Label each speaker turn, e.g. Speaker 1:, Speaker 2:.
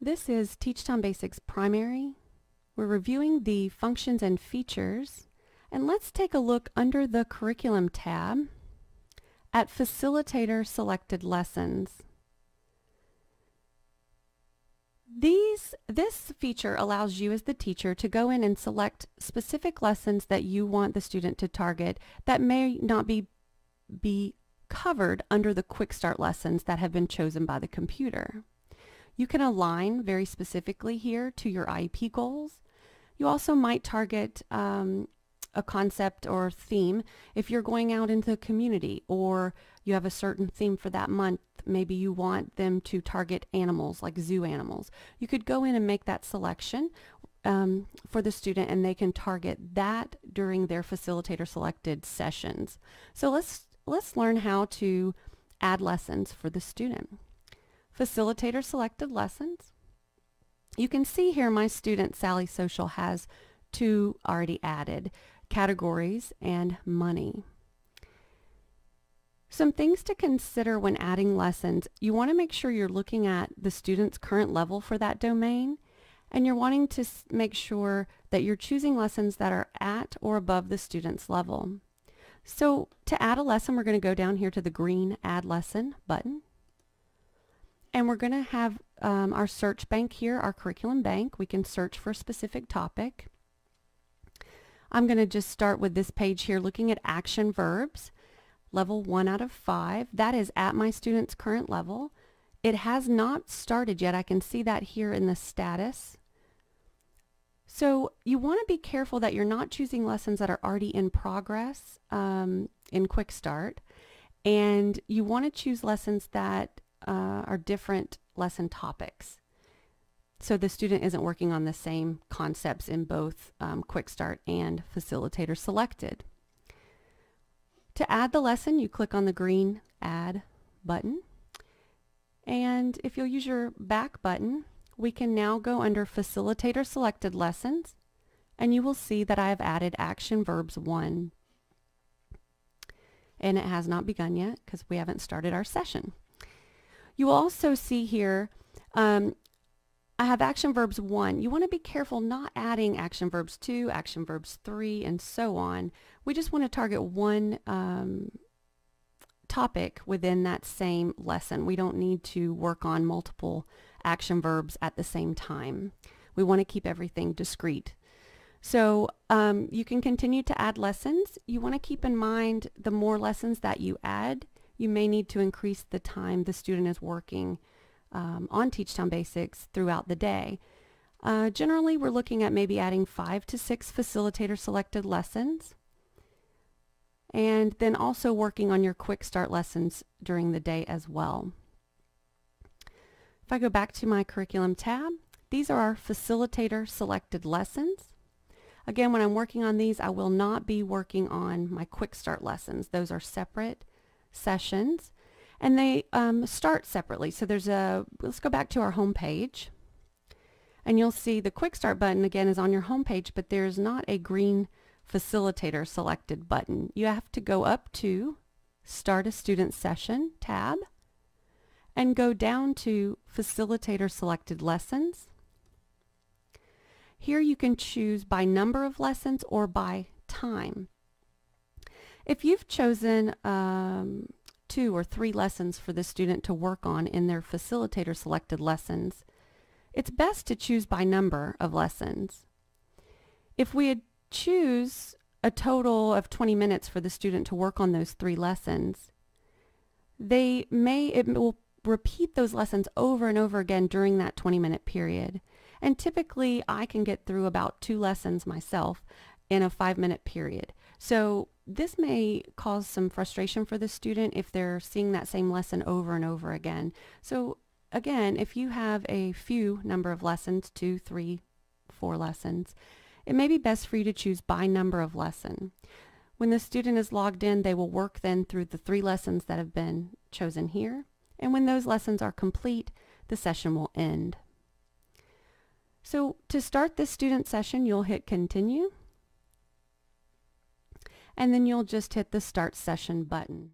Speaker 1: This is Teachtown Basics Primary. We're reviewing the functions and features, and let's take a look under the Curriculum tab at Facilitator Selected Lessons. This feature allows you as the teacher to go in and select specific lessons that you want the student to target that may not be covered under the Quick Start lessons that have been chosen by the computer. You can align very specifically here to your IEP goals. You also might target a concept or theme if you're going out into the community or you have a certain theme for that month. Maybe you want them to target animals like zoo animals. You could go in and make that selection for the student, and they can target that during their facilitator selected sessions. So let's learn how to add lessons for the student. Facilitator selected lessons. You can see here my student Sally Social has two already added, categories and money. Some things to consider when adding lessons. You want to make sure you're looking at the student's current level for that domain, and you're wanting to make sure that you're choosing lessons that are at or above the student's level. So to add a lesson, we're going to go down here to the green Add Lesson button. And we're going to have our search bank here, our curriculum bank. We can search for a specific topic. I'm going to just start with this page here looking at action verbs, level 1 out of 5. That is at my student's current level. It has not started yet. I can see that here in the status. So you want to be careful that you're not choosing lessons that are already in progress in Quick Start. And you want to choose lessons that are different lesson topics. So the student isn't working on the same concepts in both Quick Start and Facilitator Selected. To add the lesson, you click on the green Add button. And if you'll use your back button, we can now go under Facilitator Selected Lessons, and you will see that I have added Action Verbs 1. And it has not begun yet because we haven't started our session. You will also see here, I have Action Verbs 1. You want to be careful not adding Action Verbs 2, Action Verbs 3, and so on. We just want to target one topic within that same lesson. We don't need to work on multiple action verbs at the same time. We want to keep everything discrete. So you can continue to add lessons. You want to keep in mind the more lessons that you add, you may need to increase the time the student is working on Teachtown Basics throughout the day. Generally, we're looking at maybe adding 5 to 6 facilitator selected lessons, and then also working on your Quick Start lessons during the day as well. If I go back to my Curriculum tab, these are our facilitator selected lessons. Again, when I'm working on these, I will not be working on my Quick Start lessons. Those are separate sessions, and they start separately. So let's go back to our home page, and you'll see the Quick Start button again is on your home page, but there's not a green Facilitator Selected button. You have to go up to Start a Student Session tab and go down to Facilitator Selected Lessons. Here you can choose by number of lessons or by time. If you've chosen 2 or 3 lessons for the student to work on in their Facilitator Selected Lessons, it's best to choose by number of lessons. If we had choose a total of 20 minutes for the student to work on those 3 lessons, it will repeat those lessons over and over again during that 20-minute period. And typically I can get through about 2 lessons myself in a 5-minute period. So this may cause some frustration for the student if they're seeing that same lesson over and over again. So again, if you have a few number of lessons, 2, 3, 4 lessons, it may be best for you to choose by number of lesson. When the student is logged in, they will work then through the 3 lessons that have been chosen here. And when those lessons are complete, the session will end. So to start this student session, you'll hit Continue, and then you'll just hit the Start Session button.